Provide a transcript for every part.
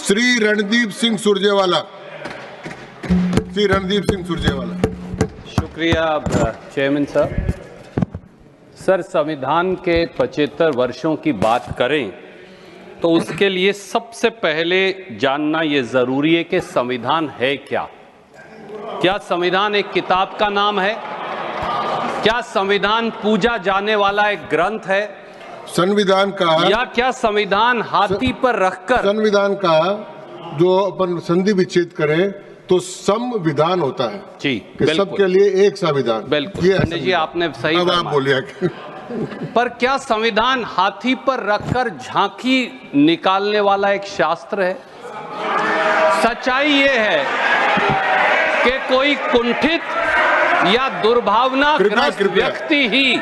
श्री रणदीप सिंह सुरजेवाला। श्री रणदीप सिंह सुरजेवाला। शुक्रिया चेयरमैन साहब। सर, संविधान के 75 वर्षों की बात करें तो उसके लिए सबसे पहले जानना ये ज़रूरी है कि संविधान है क्या। क्या संविधान एक किताब का नाम है? क्या संविधान पूजा जाने वाला एक ग्रंथ है? संविधान का या क्या संविधान हाथी पर रखकर संविधान का जो अपन संधि विच्छेद करें तो संविधान होता है जी, कि सबके लिए एक संविधान। बिल्कुल पंडित जी, आपने सही अब आप बोलिए। पर क्या संविधान हाथी पर रखकर झांकी निकालने वाला एक शास्त्र है? सच्चाई ये है कि कोई कुंठित या दुर्भावनाग्रस्त व्यक्ति ही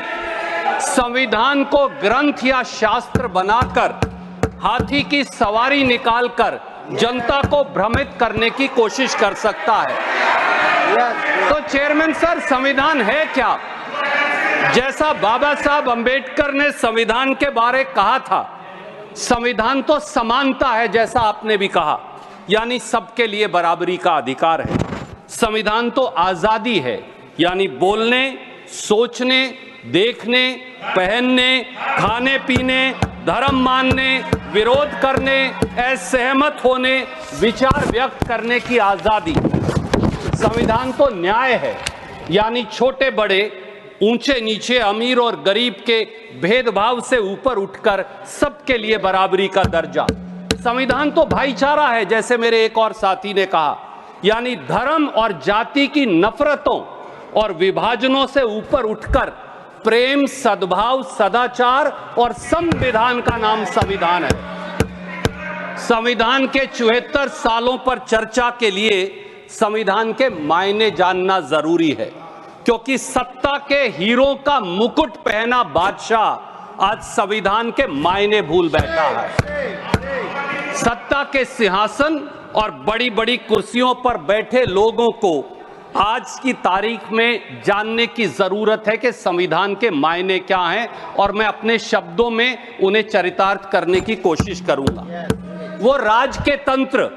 संविधान को ग्रंथ या शास्त्र बनाकर हाथी की सवारी निकालकर जनता को भ्रमित करने की कोशिश कर सकता है। तो चेयरमैन सर, संविधान है क्या? जैसा बाबा साहब अंबेडकर ने संविधान के बारे कहा था, संविधान तो समानता है, जैसा आपने भी कहा, यानी सबके लिए बराबरी का अधिकार है। संविधान तो आजादी है, यानी बोलने, सोचने, देखने, पहनने, खाने पीने, धर्म मानने, विरोध करने, असहमत होने, विचार व्यक्त करने की आजादी। संविधान तो न्याय है, यानी छोटे बड़े, ऊंचे नीचे, अमीर और गरीब के भेदभाव से ऊपर उठकर सबके लिए बराबरी का दर्जा। संविधान तो भाईचारा है, जैसे मेरे एक और साथी ने कहा, यानी धर्म और जाति की नफरतों और विभाजनों से ऊपर उठकर प्रेम, सद्भाव, सदाचार और संविधान का नाम संविधान है। संविधान के 74 सालों पर चर्चा के लिए संविधान के मायने जानना जरूरी है, क्योंकि सत्ता के हीरो का मुकुट पहना बादशाह आज संविधान के मायने भूल बैठा है। सत्ता के सिंहासन और बड़ी बड़ी कुर्सियों पर बैठे लोगों को आज की तारीख में जानने की जरूरत है कि संविधान के मायने क्या हैं, और मैं अपने शब्दों में उन्हें चरितार्थ करने की कोशिश करूंगा। वो राज के तंत्र,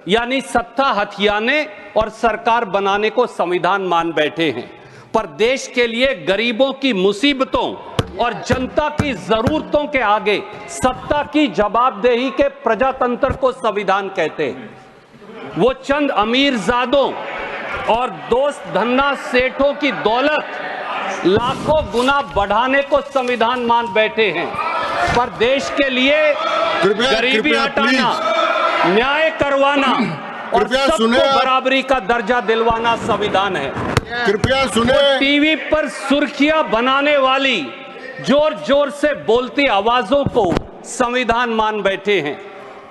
यानी सत्ता हथियाने और सरकार बनाने को संविधान मान बैठे हैं, पर देश के लिए गरीबों की मुसीबतों और जनता की जरूरतों के आगे सत्ता की जवाबदेही के प्रजातंत्र को संविधान कहते हैं। वो चंद अमीरजादों और दोस्त धन्ना सेठों की दौलत लाखों गुना बढ़ाने को संविधान मान बैठे हैं, पर देश के लिए गरीबी हटाना, न्याय करवाना और सबको बराबरी का दर्जा दिलवाना संविधान है। कृपया सुने। टीवी पर सुर्खियां बनाने वाली जोर जोर से बोलती आवाजों को संविधान मान बैठे हैं,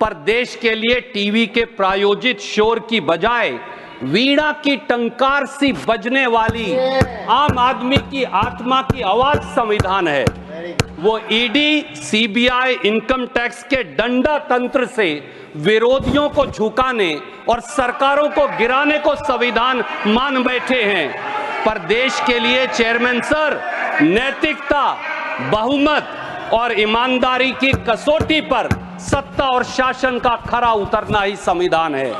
पर देश के लिए टीवी के प्रायोजित शोर की बजाय वीणा की टंकार सी बजने वाली आम आदमी की आत्मा की आवाज संविधान है। वो ईडी, सीबीआई, इनकम टैक्स के डंडा तंत्र से विरोधियों को झुकाने और सरकारों को गिराने को संविधान मान बैठे हैं, पर देश के लिए चेयरमैन सर, नैतिकता, बहुमत और ईमानदारी की कसौटी पर सत्ता और शासन का खरा उतरना ही संविधान है।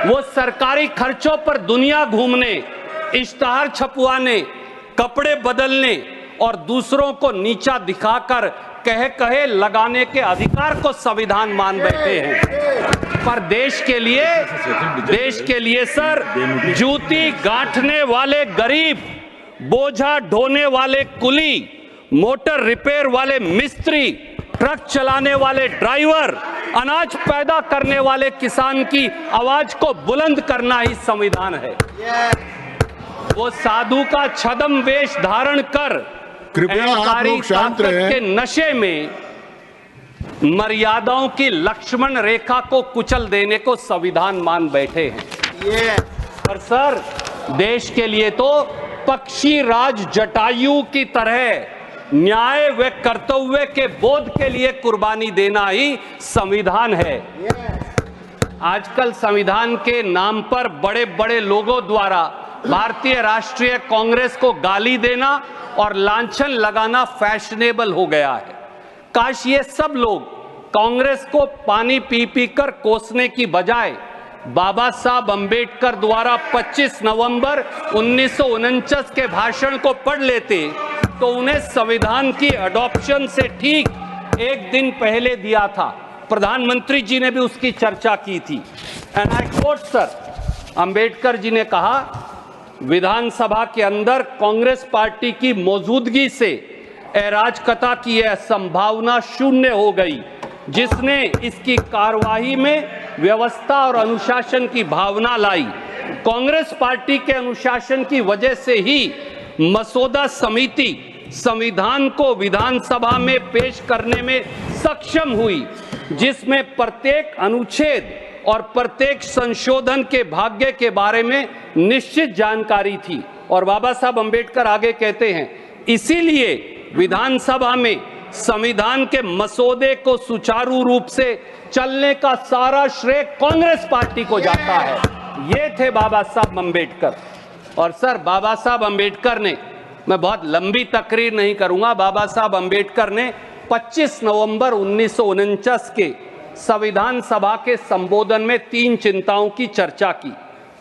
वो सरकारी खर्चों पर दुनिया घूमने, इश्तहार छपवाने, कपड़े बदलने और दूसरों को नीचा दिखाकर कहे कहे लगाने के अधिकार को संविधान मान बैठे हैं, पर देश के लिए सर, जूती गांठने वाले गरीब, बोझा ढोने वाले कुली, मोटर रिपेयर वाले मिस्त्री, ट्रक चलाने वाले ड्राइवर, अनाज पैदा करने वाले किसान की आवाज को बुलंद करना ही संविधान है। वो साधु का छद्म वेश धारण कर अहंकारी ताकत के नशे में मर्यादाओं की लक्ष्मण रेखा को कुचल देने को संविधान मान बैठे हैं। पर सर, देश के लिए तो पक्षी राज जटायु की तरह न्याय व कर्तव्य के बोध के लिए कुर्बानी देना ही संविधान है। आजकल संविधान के नाम पर बड़े बड़े लोगों द्वारा भारतीय राष्ट्रीय कांग्रेस को गाली देना और लांछन लगाना फैशनेबल हो गया है। काश ये सब लोग कांग्रेस को पानी पी पी कर कोसने की बजाय बाबा साहब अंबेडकर द्वारा 25 नवंबर 1949 के भाषण को पढ़ लेते तो उन्हें संविधान की अडॉप्शन से ठीक एक दिन पहले दिया था। प्रधानमंत्री जी ने भी उसकी चर्चा की थी। And I quote sir, Ambedkar ji ने कहा, विधानसभा के अंदर कांग्रेस पार्टी की मौजूदगी से अराजकता की यह संभावना शून्य हो गई, जिसने इसकी कार्यवाही में व्यवस्था और अनुशासन की भावना लाई। कांग्रेस पार्टी के अनुशासन की वजह से ही मसौदा समिति संविधान को विधानसभा में पेश करने में सक्षम हुई, जिसमें प्रत्येक अनुच्छेद और प्रत्येक संशोधन के भाग्य के बारे में निश्चित जानकारी थी। और बाबा साहब अंबेडकर आगे कहते हैं, इसीलिए विधानसभा में संविधान के मसौदे को सुचारू रूप से चलने का सारा श्रेय कांग्रेस पार्टी को जाता है। ये थे बाबा साहब अंबेडकर। और सर, बाबा साहब अंबेडकर ने, मैं बहुत लंबी तकरीर नहीं करूंगा, बाबा साहब अंबेडकर ने 25 नवंबर 1949 के संविधान सभा के संबोधन में 3 चिंताओं की चर्चा की।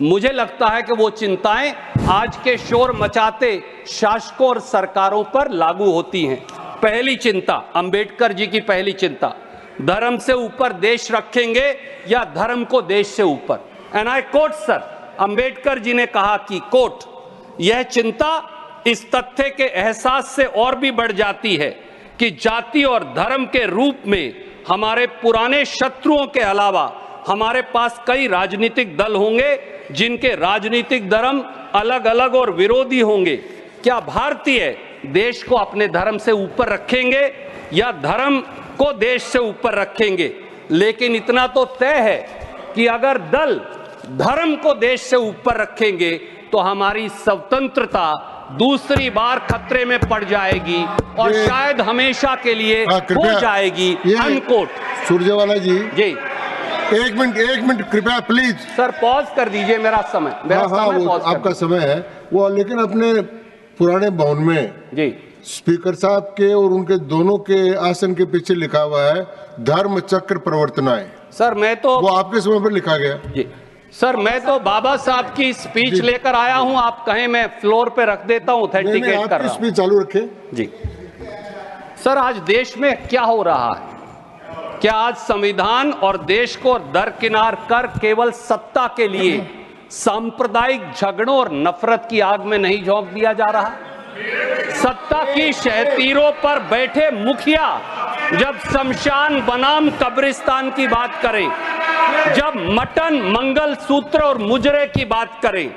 मुझे लगता है कि वो चिंताएं आज के शोर मचाते शासकों और सरकारों पर लागू होती हैं। पहली चिंता, अंबेडकर जी की पहली चिंता, धर्म से ऊपर देश रखेंगे या धर्म को देश से ऊपर। And I quote sir, Ambedkar ji ने कहा कि कोट, यह चिंता इस तथ्य के एहसास से और भी बढ़ जाती है कि जाति और धर्म के रूप में हमारे पुराने शत्रुओं के अलावा हमारे पास कई राजनीतिक दल होंगे जिनके राजनीतिक धर्म अलग अलग और विरोधी होंगे। क्या भारतीय देश को अपने धर्म से ऊपर रखेंगे या धर्म को देश से ऊपर रखेंगे? लेकिन इतना तो तय है कि अगर दल धर्म को देश से ऊपर रखेंगे तो हमारी स्वतंत्रता दूसरी बार खतरे में पड़ जाएगी और शायद हमेशा के लिए हो जाएगी। अनकोट। सुरजेवाला जी, एक मिनट कृपया प्लीज। सर पॉज कर दीजिए, मेरा समय आपका समय है वो, लेकिन अपने पुराने भवन में जी स्पीकर साहब के और उनके दोनों के आसन के पीछे लिखा हुआ है धर्म चक्र प्रवर्तनाएं। सर मैं तो, वो आपके समय पर लिखा गया जी सर, मैं तो बाबा साहब की स्पीच लेकर आया हूं। आप कहें मैं फ्लोर पे रख देता हूं, ऑथेंटिकेट कर रहा हूं। स्पीच चालू रखें जी। सर, आज देश में क्या हो रहा है? क्या आज संविधान और देश को दरकिनार कर केवल सत्ता के लिए सांप्रदायिक झगड़ों और नफरत की आग में नहीं झोंक दिया जा रहा? सत्ता की शहतीरों पर बैठे मुखिया जब शमशान बनाम कब्रिस्तान की बात करें, जब मटन, मंगल सूत्र और मुजरे की बात करें,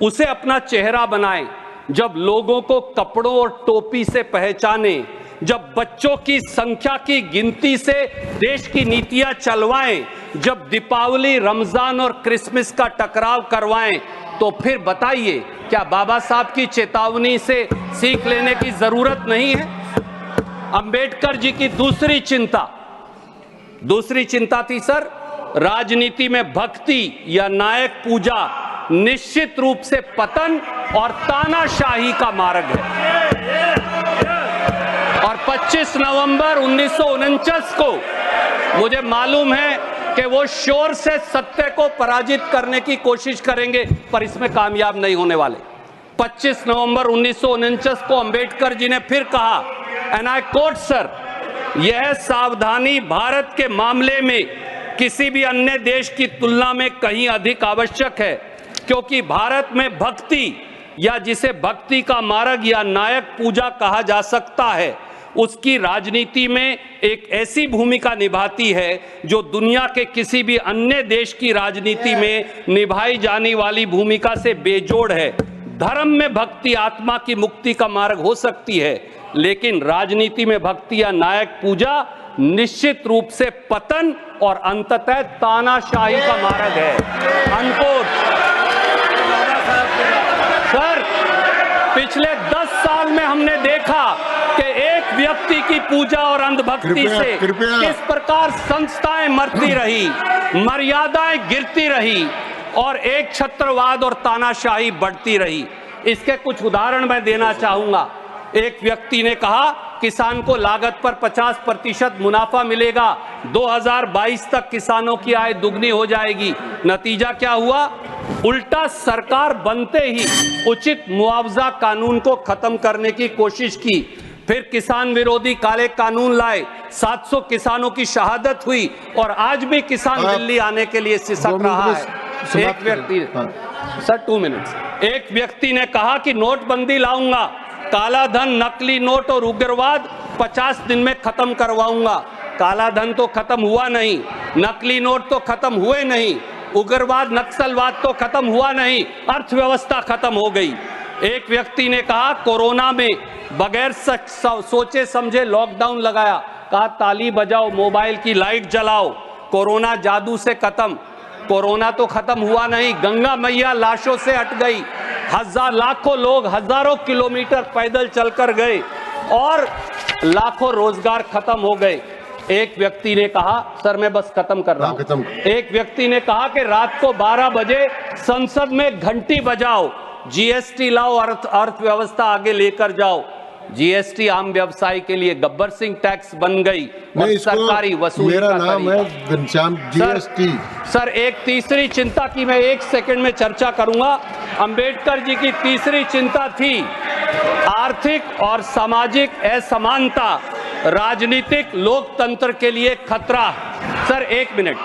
उसे अपना चेहरा बनाएं, जब लोगों को कपड़ों और टोपी से पहचाने, जब बच्चों की संख्या की गिनती से देश की नीतियां चलवाएं, जब दीपावली, रमजान और क्रिसमस का टकराव करवाएं, तो फिर बताइए क्या बाबा साहब की चेतावनी से सीख लेने की जरूरत नहीं है? अंबेडकर जी की दूसरी चिंता थी सर, राजनीति में भक्ति या नायक पूजा निश्चित रूप से पतन और तानाशाही का मार्ग है। और 25 नवंबर 1949 को मुझे मालूम है कि वो शोर से सत्य को पराजित करने की कोशिश करेंगे, पर इसमें कामयाब नहीं होने वाले। 25 नवंबर 1949 को अंबेडकर जी ने फिर कहा, एंड आई कोट सर, यह सावधानी भारत के मामले में किसी भी अन्य देश की तुलना में कहीं अधिक आवश्यक है, क्योंकि भारत में भक्ति या जिसे भक्ति का मार्ग या नायक पूजा कहा जा सकता है, उसकी राजनीति में एक ऐसी भूमिका निभाती है जो दुनिया के किसी भी अन्य देश की राजनीति में निभाई जाने वाली भूमिका से बेजोड़ है। धर्म में भक्ति आत्मा की मुक्ति का मार्ग हो सकती है, लेकिन राजनीति में भक्ति या नायक पूजा निश्चित रूप से पतन और अंततः तानाशाही का मार्ग है। अनकोट। सर, पिछले 10 साल में हमने देखा कि एक व्यक्ति की पूजा और अंधभक्ति से किस प्रकार संस्थाएं मरती रही, मर्यादाएं गिरती रही और एक छत्रवाद और तानाशाही बढ़ती रही। इसके कुछ उदाहरण मैं देना चाहूंगा। एक व्यक्ति ने कहा किसान को लागत पर 50% मुनाफा मिलेगा, 2022 तक किसानों की आय दुगनी हो जाएगी। नतीजा क्या हुआ? उल्टा सरकार बनते ही उचित मुआवजा कानून को खत्म करने की कोशिश की, फिर किसान विरोधी काले कानून लाए, 700 किसानों की शहादत हुई और आज भी किसान दिल्ली आने के लिए सिसक रहा है। एक व्यक्ति, सर 2 मिनट्स, एक व्यक्ति ने कहा कि नोटबंदी लाऊंगा, काला धन, नकली नोट और उग्रवाद 50 दिन में खत्म करवाऊंगा। काला धन तो खत्म हुआ नहीं, नकली नोट तो खत्म हुए नहीं, उग्रवाद नक्सलवाद तो खत्म हुआ नहीं, अर्थव्यवस्था खत्म हो गई। एक व्यक्ति ने कहा कोरोना में बगैर सोचे समझे लॉकडाउन लगाया, कहा ताली बजाओ, मोबाइल की लाइट जलाओ, कोरोना जादू से खत्म। कोरोना तो खत्म हुआ नहीं, गंगा मैया लाशों से हट गई, लाखों लोग हजारों किलोमीटर पैदल चलकर गए और लाखों रोजगार खत्म हो गए। एक व्यक्ति ने कहा, सर मैं बस खत्म कर रहा हूं, एक व्यक्ति ने कहा कि रात को 12 बजे संसद में घंटी बजाओ, जीएसटी लाओ, अर्थव्यवस्था आगे लेकर जाओ। जीएसटी आम व्यवसाय के लिए गब्बर सिंह टैक्स बन गई और सरकारी वसूली मेरा का नाम है घनश्याम जीएसटी। सर एक तीसरी चिंता की मैं 1 सेकंड में चर्चा करूंगा। अंबेडकर जी की तीसरी चिंता थी आर्थिक और सामाजिक असमानता राजनीतिक लोकतंत्र के लिए खतरा। सर 1 मिनट,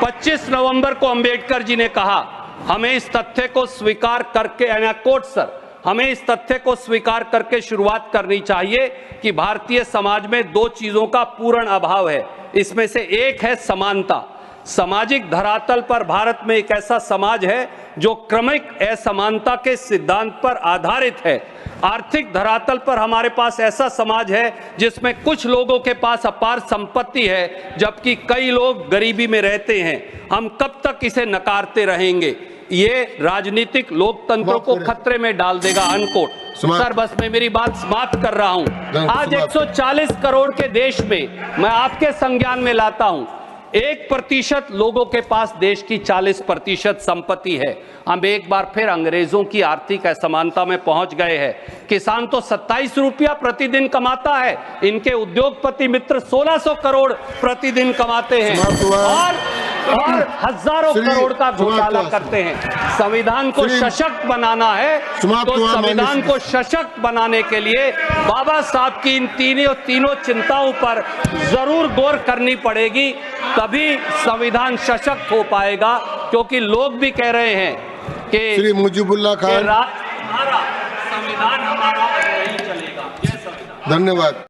25 नवंबर को अंबेडकर जी ने कहा हमें इस तथ्य को स्वीकार करके, कोट सर, हमें इस तथ्य को स्वीकार करके शुरुआत करनी चाहिए कि भारतीय समाज में 2 चीजों का पूर्ण अभाव है। इसमें से एक है समानता। सामाजिक धरातल पर भारत में एक ऐसा समाज है जो क्रमिक असमानता के सिद्धांत पर आधारित है। आर्थिक धरातल पर हमारे पास ऐसा समाज है जिसमें कुछ लोगों के पास अपार संपत्ति है जबकि कई लोग गरीबी में रहते हैं। हम कब तक इसे नकारते रहेंगे? ये राजनीतिक लोकतंत्र को खतरे में डाल देगा। अनकोट। सर बस मैं मेरी बात समाप्त कर रहा हूं। आज 140 करोड़ के देश में मैं आपके संज्ञान में लाता हूं 1% लोगों के पास देश की 40% संपत्ति है। हम एक बार फिर अंग्रेजों की आर्थिक असमानता में पहुंच गए हैं। किसान तो 27 रुपया प्रतिदिन कमाता है, इनके उद्योगपति मित्र 1600 करोड़ प्रतिदिन कमाते हैं और हजारों करोड़ का घोटाला करते हैं। संविधान को सशक्त बनाना है तो संविधान को सशक्त बनाने के लिए बाबा साहब की इन तीनों चिंताओं पर जरूर गौर करनी पड़ेगी, तभी संविधान सशक्त हो पाएगा। क्योंकि लोग भी कह रहे हैं कि श्री मुजीबुल्लाह खान, संविधान हमारा नहीं चलेगा। धन्यवाद।